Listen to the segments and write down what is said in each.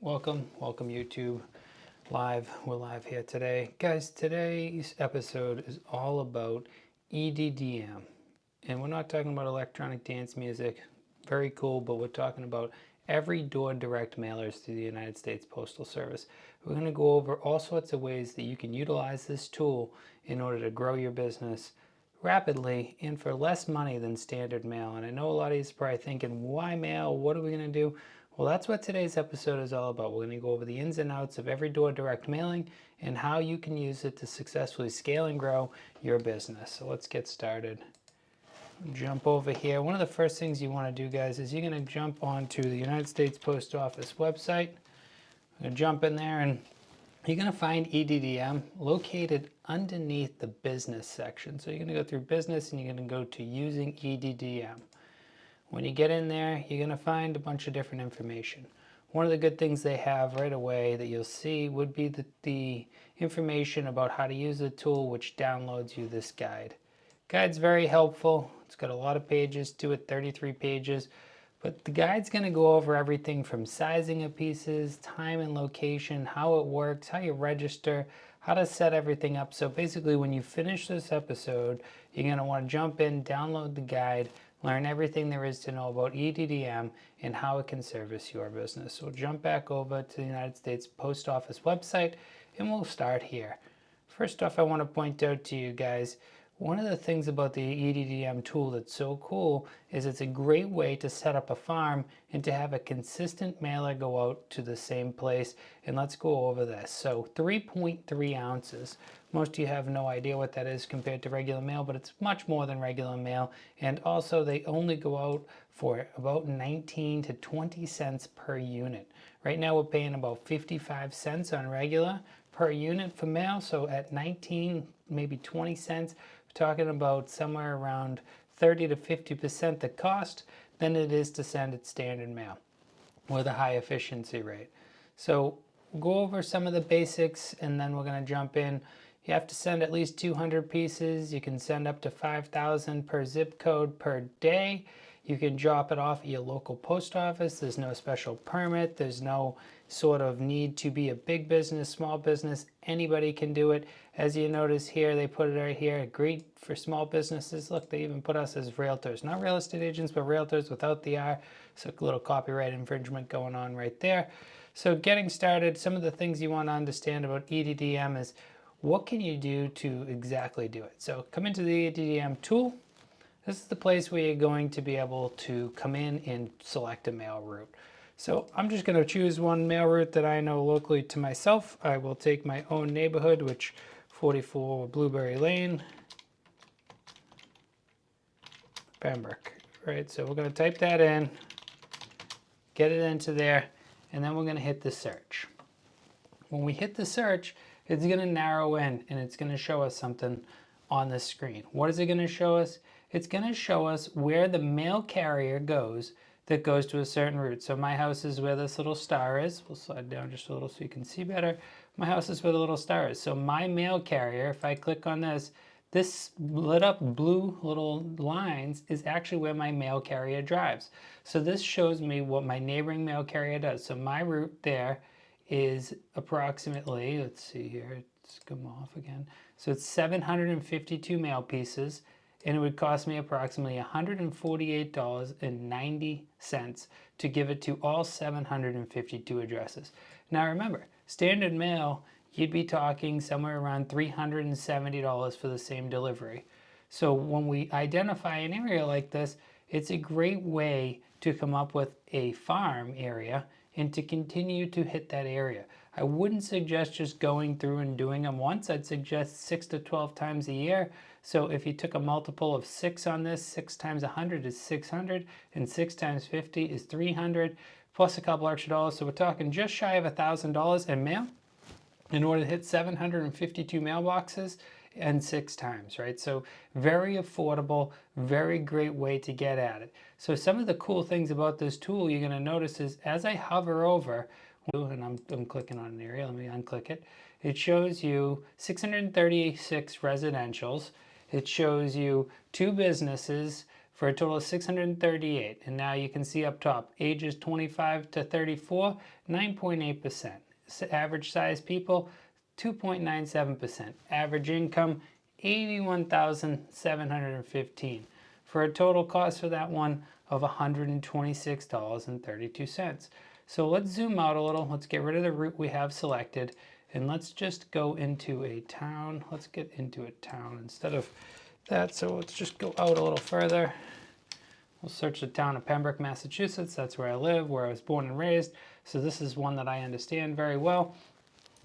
Welcome YouTube live. We're live here today. Guys, today's episode is all about EDDM. And we're not talking about electronic dance music, very cool, but we're talking about every door direct mailers through the United States Postal Service. We're going to go over all sorts of ways that you can utilize this tool in order to grow your business rapidly and for less money than standard mail. And I know a lot of you are probably thinking, why mail? What are we going to do? Well, that's what today's episode is all about. We're going to go over the ins and outs of every door direct mailing and how you can use it to successfully scale and grow your business. So let's get started. Jump over here. One of the first things you want to do, guys, is you're going to jump onto the United States Post Office website. I'm going to jump in there and you're going to find EDDM located underneath the business section. So you're going to go through business and you're going to go to using EDDM. When you get in there, you're going to find a bunch of different information. One of the good things they have right away that you'll see would be the information about how to use the tool, which downloads you this guide. Guide's very helpful. It's got a lot of pages to it, 33 pages. But the guide's going to go over everything from sizing of pieces, time and location, how it works, how you register, how to set everything up. So basically when you finish this episode, you're going to want to jump in, download the guide, learn everything there is to know about EDDM and how it can service your business. So we'll jump back over to the United States Post Office website and we'll start here. First off, I want to point out to you guys, one of the things about the EDDM tool that's so cool is it's a great way to set up a farm and to have a consistent mailer go out to the same place. And let's go over this. So 3.3 ounces. Most of you have no idea what that is compared to regular mail, but it's much more than regular mail. And also they only go out for about 19 to 20 cents per unit. Right now we're paying about 55 cents on regular per unit for mail. So at 19, maybe 20 cents, talking about somewhere around 30 to 50% the cost than it is to send it standard mail with a high efficiency rate. So go over some of the basics and then we're going to jump in. You have to send at least 200 pieces. You can send up to 5,000 per zip code per day. You can drop it off at your local post office. There's no special permit. There's no sort of need to be a big business, small business. Anybody can do it. As you notice here, they put it right here. Great for small businesses. Look, they even put us as realtors. Not real estate agents, but realtors without the R. So a little copyright infringement going on right there. So getting started, some of the things you want to understand about EDDM is what can you do to exactly do it. So come into the EDDM tool. This is the place where you're going to be able to come in and select a mail route. So I'm just going to choose one mail route that I know locally to myself. I will take my own neighborhood, which 44 Blueberry Lane, Pembroke. Right, so we're going to type that in, get it into there, and then we're going to hit the search. When we hit the search, it's going to narrow in and it's going to show us something on the screen. What is it going to show us? It's going to show us where the mail carrier goes that goes to a certain route. So my house is where this little star is. We'll slide down just a little so you can see better. My house is where the little star is. So my mail carrier, if I click on this, this lit up blue little lines is actually where my mail carrier drives. So this shows me what my neighboring mail carrier does. So my route there is approximately, let's see here, it's come off again. So it's 752 mail pieces. And it would cost me approximately $148.90 to give it to all 752 addresses. Now remember, standard mail, you'd be talking somewhere around $370 for the same delivery. So when we identify an area like this, it's a great way to come up with a farm area and to continue to hit that area. I wouldn't suggest just going through and doing them once. I'd suggest 6 to 12 times a year. So if you took a multiple of 6 on this, 6 times 100 is 600, and 6 times 50 is 300, plus a couple extra dollars. So we're talking just shy of $1,000 in mail in order to hit 752 mailboxes and 6 times, right? So very affordable, very great way to get at it. So some of the cool things about this tool you're going to notice is as I hover over, and I'm clicking on an area, let me unclick it, it shows you 636 residentials. It shows you 2 businesses, for a total of 638. And now you can see up top, ages 25 to 34, 9.8%. Average size people, 2.97%. Average income, 81,715, for a total cost for that one of $126.32. So let's zoom out a little. Let's get rid of the route we have selected, and let's just go into a town. Let's get into a town instead of that. So let's just go out a little further. We'll search the town of Pembroke, Massachusetts. That's where I live, where I was born and raised. So this is one that I understand very well.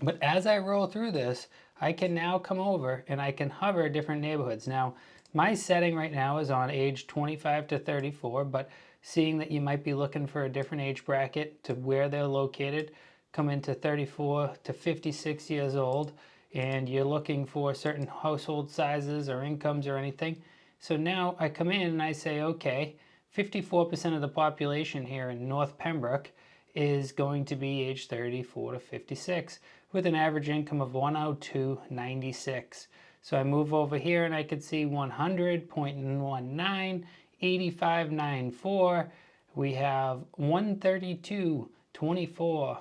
But as I roll through this, I can now come over and I can hover different neighborhoods. Now, my setting right now is on age 25 to 34, but seeing that you might be looking for a different age bracket to where they're located, come into 34 to 56 years old, and you're looking for certain household sizes or incomes or anything. So now I come in and I say, okay, 54% of the population here in North Pembroke is going to be age 34 to 56 with an average income of 102.96. So I move over here and I could see 100.19, 85.94. We have 132.24.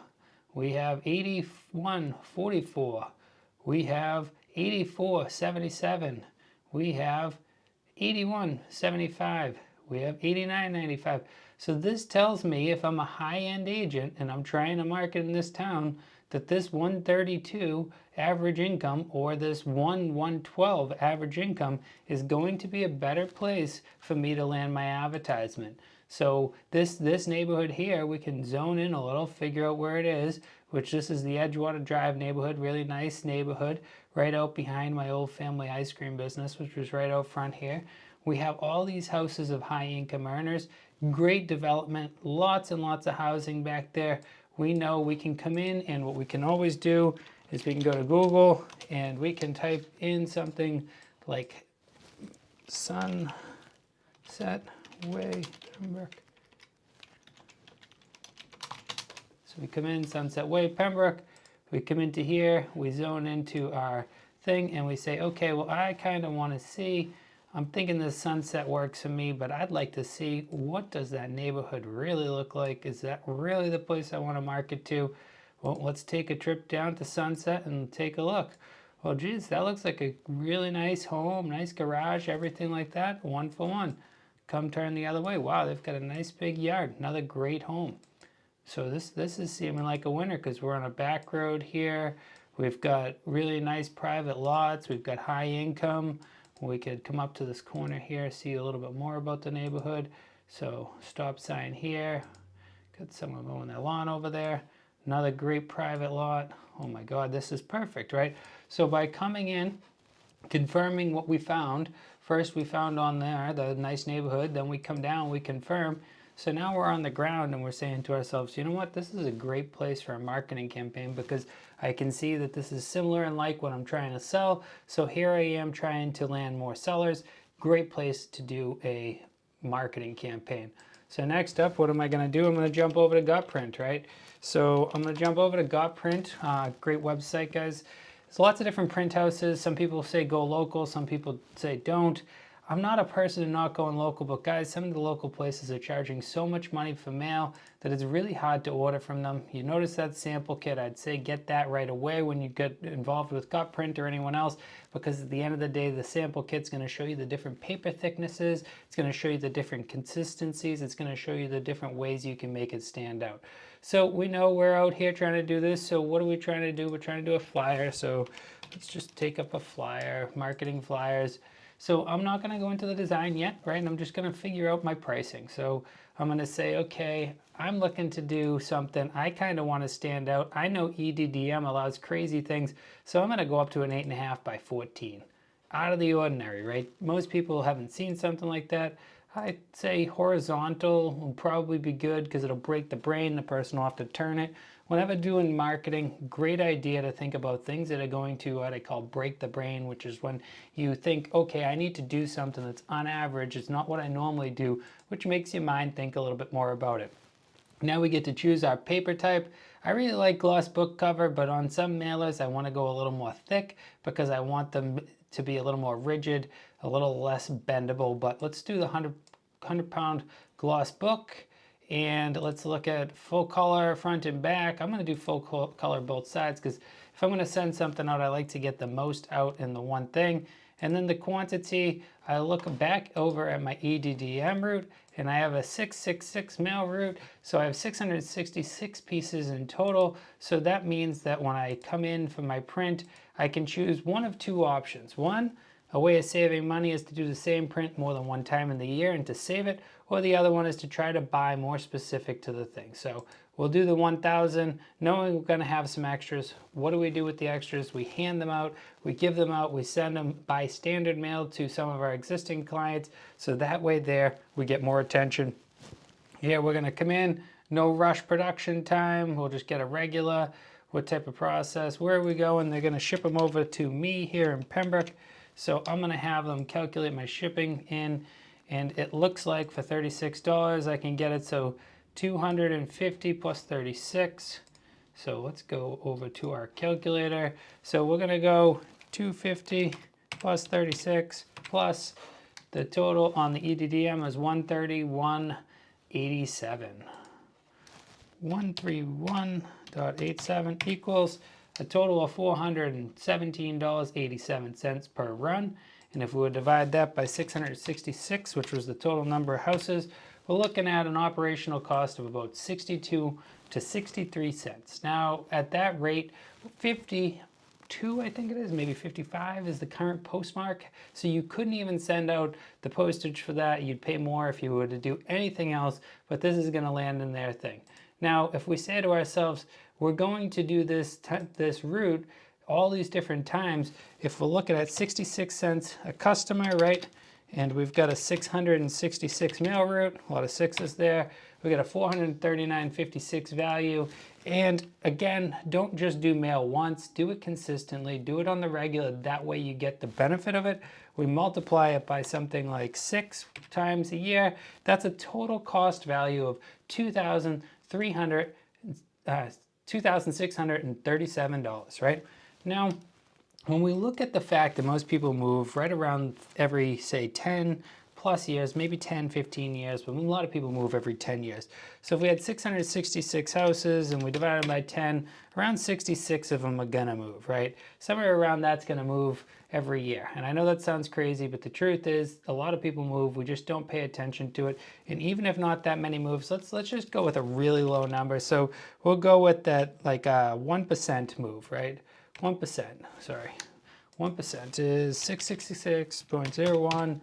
We have 81.44. We have 84.77. We have 81.75. We have 89.95. So this tells me if I'm a high-end agent and I'm trying to market in this town, that this 132 average income or this 112 average income is going to be a better place for me to land my advertisement. So this neighborhood here, we can zone in a little, figure out where it is, which this is the Edgewater Drive neighborhood, really nice neighborhood, right out behind my old family ice cream business, which was right out front here. We have all these houses of high income earners, great development, lots and lots of housing back there. We know we can come in, and what we can always do is we can go to Google and we can type in something like Sunset Way, Pembroke. So we come in Sunset Way, Pembroke. We come into here, we zone into our thing, and we say, okay, well, I kind of want to see, I'm thinking this Sunset works for me, but I'd like to see what does that neighborhood really look like? Is that really the place I want to market to? Well, let's take a trip down to Sunset and take a look. Well, geez, that looks like a really nice home, nice garage, everything like that, 1 for 1. Come turn the other way. Wow, they've got a nice big yard, another great home. So this is seeming like a winner because we're on a back road here. We've got really nice private lots. We've got high income. We could come up to this corner here, see a little bit more about the neighborhood. So stop sign here. Got someone mowing their lawn over there. Another great private lot. Oh my God, this is perfect, right? So by coming in, confirming what we found, first we found on there the nice neighborhood, then we come down, we confirm. So now we're on the ground and we're saying to ourselves, you know what, this is a great place for a marketing campaign because I can see that this is similar and like what I'm trying to sell. So here I am trying to land more sellers. Great place to do a marketing campaign. So next up, what am I going to do? I'm going to jump over to GutPrint, right? So I'm going to jump over to GutPrint. Great website, guys. There's lots of different print houses. Some people say go local. Some people say don't. I'm not a person of not going local, but guys, some of the local places are charging so much money for mail that it's really hard to order from them. You notice that sample kit, I'd say get that right away when you get involved with GutPrint or anyone else, because at the end of the day, the sample kit's going to show you the different paper thicknesses, it's going to show you the different consistencies, it's going to show you the different ways you can make it stand out. So we know we're out here trying to do this, so what are we trying to do? We're trying to do a flyer, so let's just take up a flyer, marketing flyers. So I'm not going to go into the design yet, right? And I'm just going to figure out my pricing. So I'm going to say, okay, I'm looking to do something. I kind of want to stand out. I know EDDM allows crazy things. So I'm going to go up to an 8.5 by 14. Out of the ordinary, right? Most people haven't seen something like that. I'd say horizontal will probably be good because it'll break the brain. The person will have to turn it. Whenever doing marketing, great idea to think about things that are going to what I call break the brain, which is when you think, okay, I need to do something that's on average. It's not what I normally do, which makes your mind think a little bit more about it. Now we get to choose our paper type. I really like gloss book cover, but on some mailers, I want to go a little more thick because I want them to be a little more rigid, a little less bendable, but let's do the 100 100-pound gloss book. And let's look at full color front and back. I'm going to do full color both sides because if I'm going to send something out, I like to get the most out in the one thing. And then the quantity, I look back over at my EDDM route, and I have a 666 mail route. So I have 666 pieces in total. So that means that when I come in for my print, I can choose one of two options. One, a way of saving money is to do the same print more than one time in the year and to save it, or the other one is to try to buy more specific to the thing. So we'll do the 1,000, knowing we're going to have some extras. What do we do with the extras? We hand them out, we give them out, we send them by standard mail to some of our existing clients, so that way there we get more attention. Here we're going to come in, no rush production time, we'll just get a regular, what type of process, where are we going? They're going to ship them over to me here in Pembroke. So I'm going to have them calculate my shipping in, and it looks like for $36 I can get it, so 250 plus 36. So let's go over to our calculator. So we're going to go 250 plus 36 plus the total on the EDDM is 131.87. 131.87 equals a total of $417.87 per run. And if we would divide that by 666, which was the total number of houses, we're looking at an operational cost of about 62 to 63 cents. Now, at that rate, 52, I think it is, maybe 55 is the current postmark. So you couldn't even send out the postage for that. You'd pay more if you were to do anything else, but this is going to land in their thing. Now, if we say to ourselves, we're going to do this route all these different times, if we're looking at 66 cents a customer, right? And we've got a 666 mail route, a lot of sixes there. We got a 439.56 value. And again, don't just do mail once, do it consistently, do it on the regular. That way you get the benefit of it. We multiply it by something like 6 times a year. That's a total cost value of $2,637, right? Now, when we look at the fact that most people move right around every, say, 10 plus years, maybe 10, 15 years, but a lot of people move every 10 years. So if we had 666 houses and we divide them by 10, around 66 of them are gonna move, right? Somewhere around that's gonna move every year. And I know that sounds crazy, but the truth is a lot of people move, we just don't pay attention to it. And even if not that many moves, let's just go with a really low number. So we'll go with that like 1% move, right? 1%, sorry. 1% is 666.01,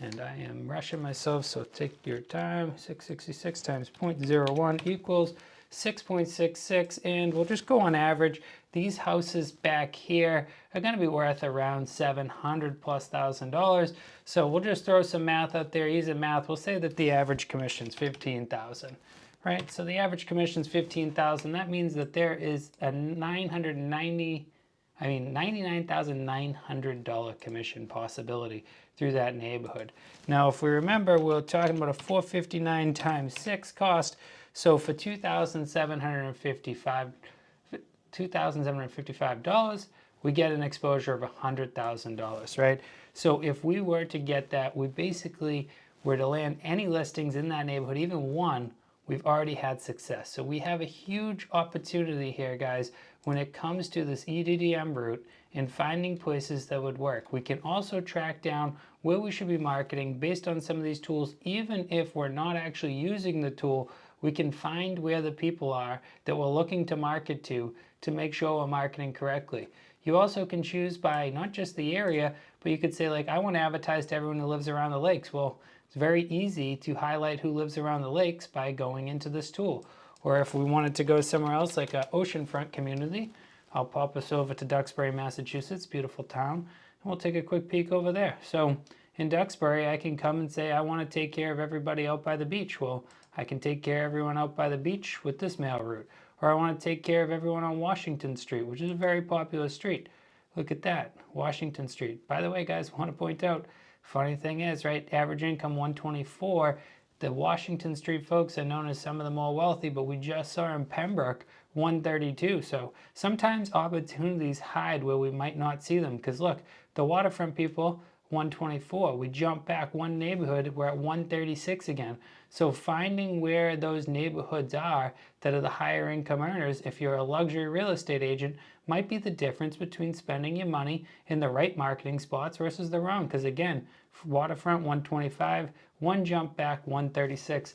and I am rushing myself, so take your time. 666 times 0.01 equals 6.66, and we'll just go on average. These houses back here are going to be worth around $700,000+. So we'll just throw some math out there, easy math. We'll say that the average commission is $15,000. Right, so the average commission is $15,000. That means that there is a $99,900 commission possibility through that neighborhood. Now, if we remember, we're talking about a $459 times 6 cost. So for $2,755, we get an exposure of $100,000, right? So if we were to get that, we basically were to land any listings in that neighborhood, even one, we've already had success. So we have a huge opportunity here, guys, when it comes to this EDDM route and finding places that would work. We can also track down where we should be marketing based on some of these tools. Even if we're not actually using the tool, we can find where the people are that we're looking to market to make sure we're marketing correctly. You also can choose by not just the area, but you could say, like, I want to advertise to everyone who lives around the lakes. Well, it's very easy to highlight who lives around the lakes by going into this tool. Or if we wanted to go somewhere else, like an oceanfront community, I'll pop us over to Duxbury, Massachusetts, beautiful town, and we'll take a quick peek over there. So in Duxbury, I can come and say, I want to take care of everybody out by the beach. Well, I can take care of everyone out by the beach with this mail route. Or I want to take care of everyone on Washington Street, which is a very popular street. Look at that, Washington Street. By the way, guys, I want to point out, funny thing is, right, average income 124. The Washington Street folks are known as some of the more wealthy, but we just saw in Pembroke 132. So sometimes opportunities hide where we might not see them. Because look, the waterfront people, 124. We jump back one neighborhood, we're at 136 again. So finding where those neighborhoods are that are the higher income earners, if you're a luxury real estate agent, might be the difference between spending your money in the right marketing spots versus the wrong. Because again, waterfront 125, one jump back 136.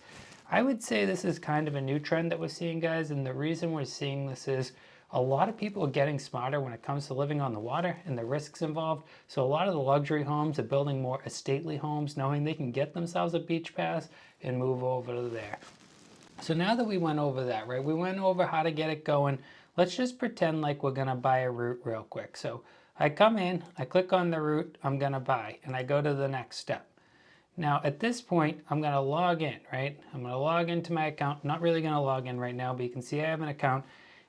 I would say this is kind of a new trend that we're seeing, guys, and the reason we're seeing this is a lot of people are getting smarter when it comes to living on the water and the risks involved. So a lot of the luxury homes are building more estately homes, knowing they can get themselves a beach pass and move over to there. So now that we went over that, right, we went over how to get it going. Let's just pretend like we're gonna buy a route real quick. So I come in, I click on the route I'm gonna buy, and I go to the next step. Now at this point, I'm gonna log in, right? I'm gonna log into my account. Not really gonna log in right now, but you can see I have an account.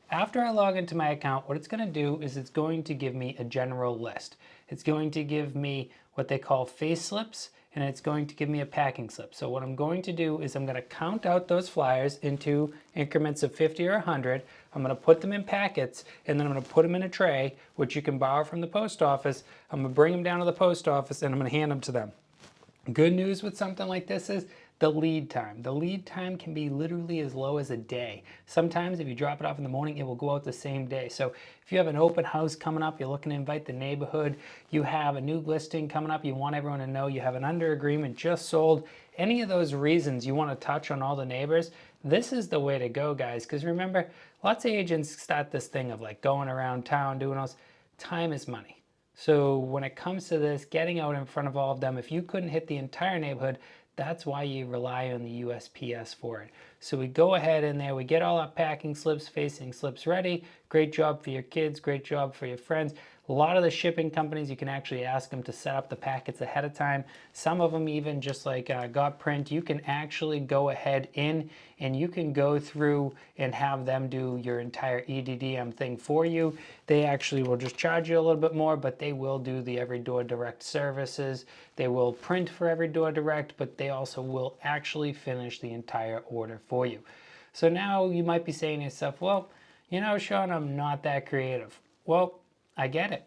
After I log into my account, what it's going to do is it's going to give me a general list. It's going to give me what they call face slips, and it's going to give me a packing slip. So what I'm going to do is I'm going to count out those flyers into increments of 50 or 100. I'm going to put them in packets, and then I'm going to put them in a tray, which you can borrow from the post office. I'm going to bring them down to the post office, and I'm going to hand them to them. Good news with something like this is the lead time. The lead time can be literally as low as a day. Sometimes if you drop it off in the morning, it will go out the same day. So if you have an open house coming up, you're looking to invite the neighborhood, you have a new listing coming up, you want everyone to know, you have an under agreement just sold, any of those reasons you want to touch on all the neighbors, this is the way to go, guys. Because remember, lots of agents start this thing of like going around town doing all this. Time is money. So when it comes to this, getting out in front of all of them, if you couldn't hit the entire neighborhood, that's why you rely on the USPS for it. So we go ahead in there, we get all our packing slips, facing slips ready. Great job for your kids, great job for your friends. A lot of the shipping companies, you can actually ask them to set up the packets ahead of time. Some of them even, just like Got Print, you can actually go ahead in and you can go through and have them do your entire EDDM thing for you. They actually will just charge you a little bit more, but they will do the Every Door Direct services. They will print for Every Door Direct, but they also will actually finish the entire order for you. So now you might be saying to yourself, well, you know, Sean, I'm not that creative. Well, I get it.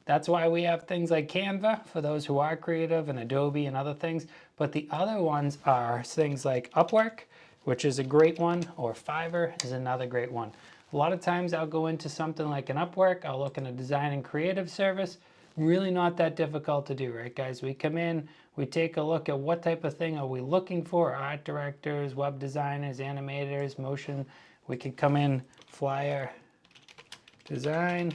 That's why we have things like Canva for those who are creative, and Adobe and other things. But the other ones are things like Upwork, which is a great one, or Fiverr is another great one. A lot of times I'll go into something like an Upwork, I'll look in a design and creative service. Really not that difficult to do, right, guys? We come in, we take a look at what type of thing are we looking for, art directors, web designers, animators, motion. We could come in, flyer design,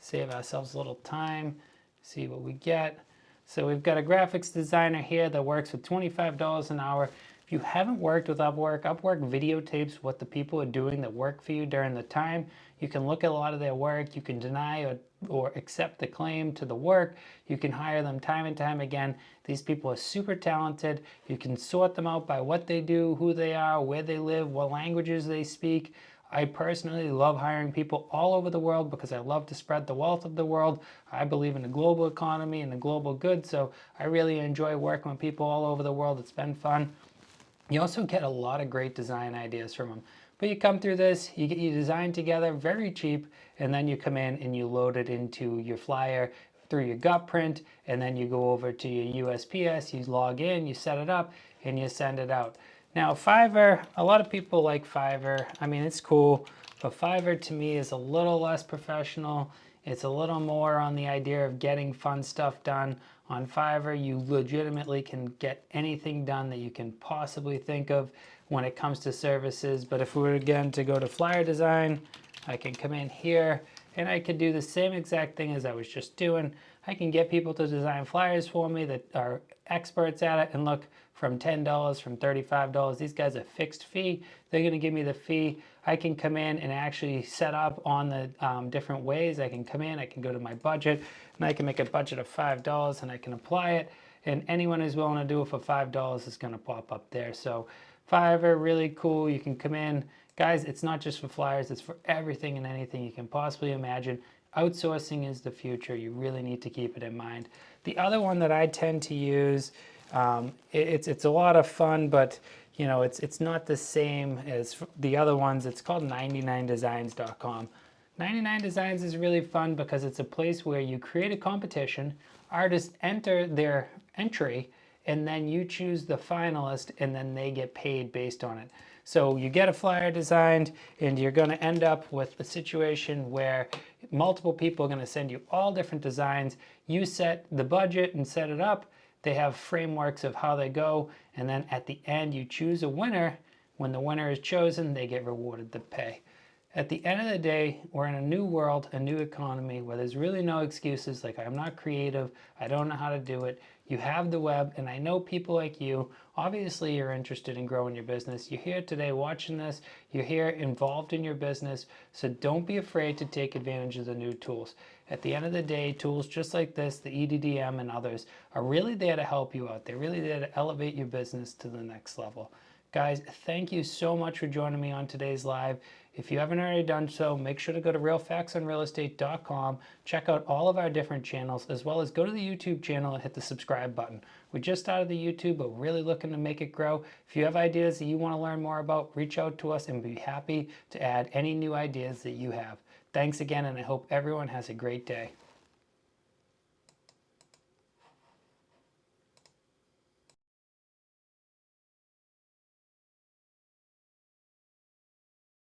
save ourselves a little time, see what we get. So we've got a graphics designer here that works with $25 an hour. If you haven't worked with Upwork, Upwork videotapes what the people are doing that work for you during the time. You can look at a lot of their work. You can deny or accept the claim to the work. You can hire them time and time again. These people are super talented. You can sort them out by what they do, who they are, where they live, what languages they speak. I personally love hiring people all over the world because I love to spread the wealth of the world. I believe in the global economy and the global good, so I really enjoy working with people all over the world. It's been fun. You also get a lot of great design ideas from them. But you come through this, you get your design together, very cheap, and then you come in and you load it into your flyer through your gut print, and then you go over to your USPS, you log in, you set it up, and you send it out. Now Fiverr, a lot of people like Fiverr. I mean, it's cool, but Fiverr to me is a little less professional. It's a little more on the idea of getting fun stuff done. On Fiverr, you legitimately can get anything done that you can possibly think of when it comes to services. But if we were again to go to flyer design, I can come in here and I could do the same exact thing as I was just doing. I can get people to design flyers for me that are experts at it, and look, from $10, from $35, these guys are fixed fee. They're gonna give me the fee. I can come in and actually set up on the different ways. I can come in, I can go to my budget, and I can make a budget of $5 and I can apply it. And anyone who's willing to do it for $5 is gonna pop up there. So Fiverr, really cool. You can come in. Guys, it's not just for flyers, it's for everything and anything you can possibly imagine. Outsourcing is the future. You really need to keep it in mind. The other one that I tend to use, it's a lot of fun, but you know, it's not the same as the other ones. It's called 99designs.com. 99designs is really fun because it's a place where you create a competition Artists enter their entry, and then you choose the finalist, and then they get paid based on it. So you get a flyer designed, and you're going to end up with a situation where multiple people are going to send you all different designs. You set the budget and set it up. They have frameworks of how they go, and then at the end you choose a winner. When the winner is chosen, they get rewarded the pay. At the end of the day, we're in a new world, a new economy where there's really no excuses like I'm not creative, I don't know how to do it. You have the web, and I know people like you, obviously you're interested in growing your business. You're here today watching this, you're here involved in your business, so don't be afraid to take advantage of the new tools. At the end of the day, tools just like this, the EDDM and others, are really there to help you out. They're really there to elevate your business to the next level. Guys, thank you so much for joining me on today's live. If you haven't already done so, make sure to go to realfactsonrealestate.com, check out all of our different channels, as well as go to the YouTube channel and hit the subscribe button. We just started the YouTube, but we're really looking to make it grow. If you have ideas that you want to learn more about, reach out to us and we'll be happy to add any new ideas that you have. Thanks again, and I hope everyone has a great day.